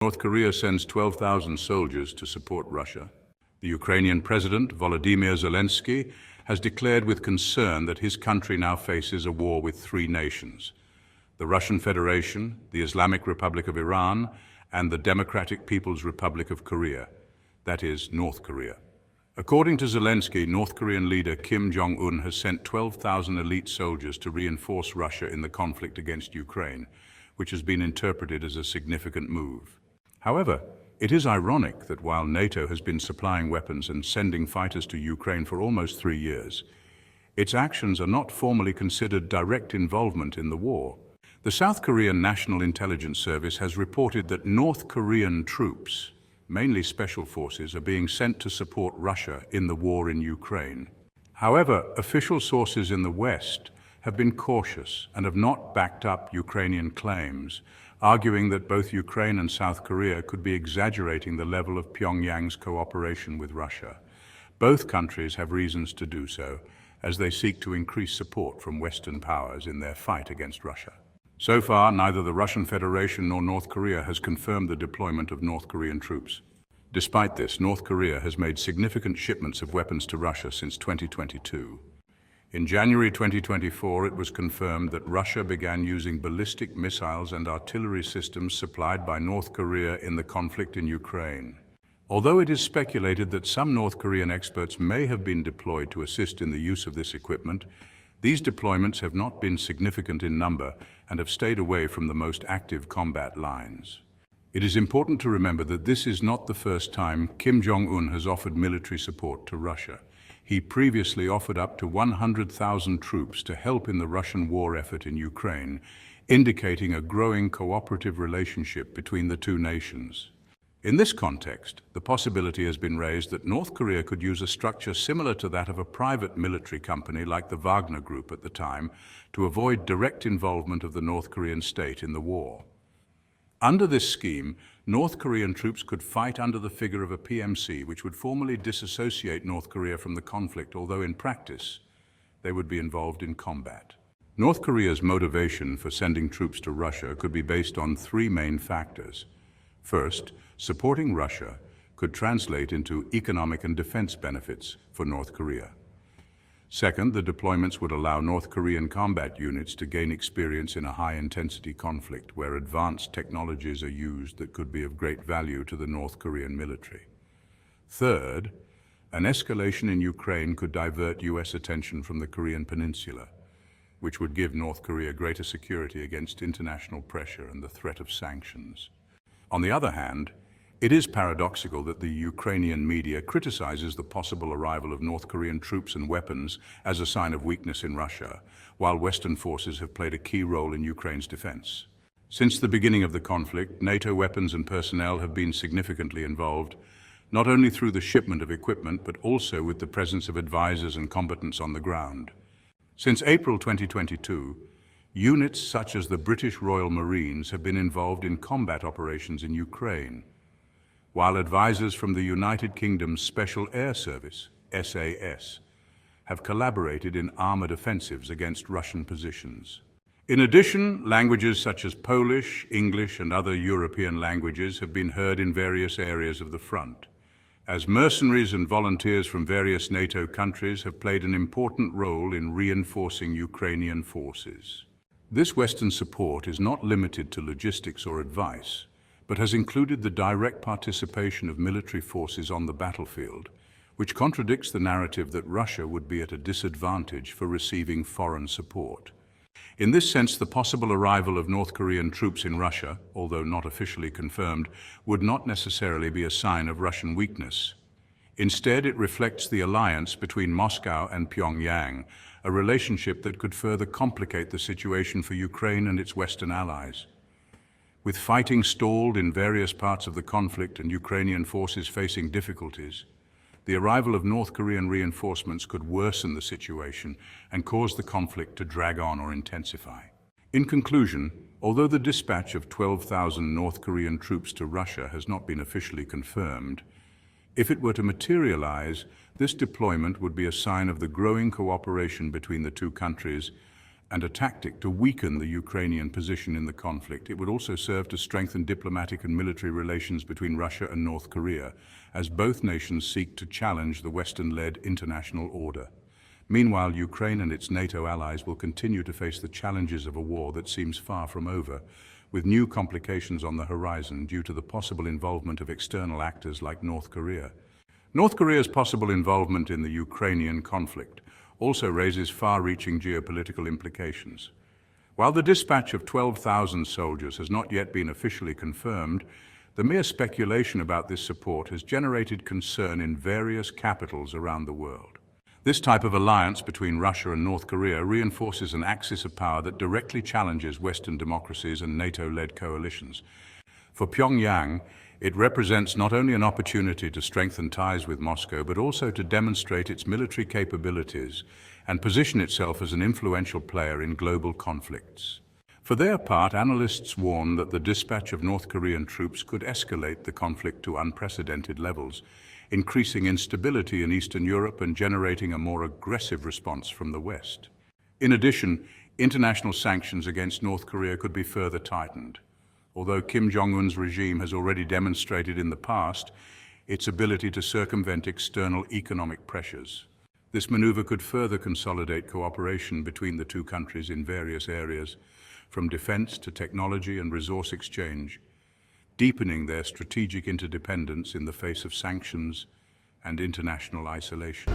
North Korea sends 12,000 soldiers to support Russia. The Ukrainian President, Volodymyr Zelensky, has declared with concern that his country now faces a war with three nations: the Russian Federation, the Islamic Republic of Iran, and the Democratic People's Republic of Korea, that is, North Korea. According to Zelensky, North Korean leader Kim Jong-un has sent 12,000 elite soldiers to reinforce Russia in the conflict against Ukraine, which has been interpreted as a significant move. However, it is ironic that while NATO has been supplying weapons and sending fighters to Ukraine for almost 3 years, its actions are not formally considered direct involvement in the war. The South Korean National Intelligence Service has reported that North Korean troops, mainly special forces, are being sent to support Russia in the war in Ukraine. However, official sources in the West have been cautious and have not backed up Ukrainian claims, arguing that both Ukraine and South Korea could be exaggerating the level of Pyongyang's cooperation with Russia. Both countries have reasons to do so, as they seek to increase support from Western powers in their fight against Russia. So far, neither the Russian Federation nor North Korea has confirmed the deployment of North Korean troops. Despite this, North Korea has made significant shipments of weapons to Russia since 2022. In January 2024, it was confirmed that Russia began using ballistic missiles and artillery systems supplied by North Korea in the conflict in Ukraine. Although it is speculated that some North Korean experts may have been deployed to assist in the use of this equipment, these deployments have not been significant in number and have stayed away from the most active combat lines. It is important to remember that this is not the first time Kim Jong-un has offered military support to Russia. He previously offered up to 100,000 troops to help in the Russian war effort in Ukraine, indicating a growing cooperative relationship between the two nations. In this context, the possibility has been raised that North Korea could use a structure similar to that of a private military company like the Wagner Group at the time to avoid direct involvement of the North Korean state in the war. Under this scheme, North Korean troops could fight under the figure of a PMC, which would formally disassociate North Korea from the conflict, although in practice, they would be involved in combat. North Korea's motivation for sending troops to Russia could be based on three main factors. First, supporting Russia could translate into economic and defense benefits for North Korea. Second, the deployments would allow North Korean combat units to gain experience in a high-intensity conflict where advanced technologies are used that could be of great value to the North Korean military. Third, an escalation in Ukraine could divert U.S. attention from the Korean Peninsula, which would give North Korea greater security against international pressure and the threat of sanctions. On the other hand, it is paradoxical that the Ukrainian media criticizes the possible arrival of North Korean troops and weapons as a sign of weakness in Russia, while Western forces have played a key role in Ukraine's defense. Since the beginning of the conflict, NATO weapons and personnel have been significantly involved, not only through the shipment of equipment, but also with the presence of advisors and combatants on the ground. Since April 2022, units such as the British Royal Marines have been involved in combat operations in Ukraine, while advisors from the United Kingdom's Special Air Service, SAS, have collaborated in armored offensives against Russian positions. In addition, languages such as Polish, English, and other European languages have been heard in various areas of the front, as mercenaries and volunteers from various NATO countries have played an important role in reinforcing Ukrainian forces. This Western support is not limited to logistics or advice, but has included the direct participation of military forces on the battlefield, which contradicts the narrative that Russia would be at a disadvantage for receiving foreign support. In this sense, the possible arrival of North Korean troops in Russia, although not officially confirmed, would not necessarily be a sign of Russian weakness. Instead, it reflects the alliance between Moscow and Pyongyang, a relationship that could further complicate the situation for Ukraine and its Western allies. With fighting stalled in various parts of the conflict and Ukrainian forces facing difficulties, the arrival of North Korean reinforcements could worsen the situation and cause the conflict to drag on or intensify. In conclusion, although the dispatch of 12,000 North Korean troops to Russia has not been officially confirmed, if it were to materialize, this deployment would be a sign of the growing cooperation between the two countries and a tactic to weaken the Ukrainian position in the conflict. It would also serve to strengthen diplomatic and military relations between Russia and North Korea, as both nations seek to challenge the Western-led international order. Meanwhile, Ukraine and its NATO allies will continue to face the challenges of a war that seems far from over, with new complications on the horizon due to the possible involvement of external actors like North Korea. North Korea's possible involvement in the Ukrainian conflict also raises far-reaching geopolitical implications. While the dispatch of 12,000 soldiers has not yet been officially confirmed, the mere speculation about this support has generated concern in various capitals around the world. This type of alliance between Russia and North Korea reinforces an axis of power that directly challenges Western democracies and NATO-led coalitions. For Pyongyang, it represents not only an opportunity to strengthen ties with Moscow, but also to demonstrate its military capabilities and position itself as an influential player in global conflicts. For their part, analysts warn that the dispatch of North Korean troops could escalate the conflict to unprecedented levels, increasing instability in Eastern Europe and generating a more aggressive response from the West. In addition, international sanctions against North Korea could be further tightened. Although Kim Jong-un's regime has already demonstrated in the past its ability to circumvent external economic pressures, this maneuver could further consolidate cooperation between the two countries in various areas, from defense to technology and resource exchange, deepening their strategic interdependence in the face of sanctions and international isolation.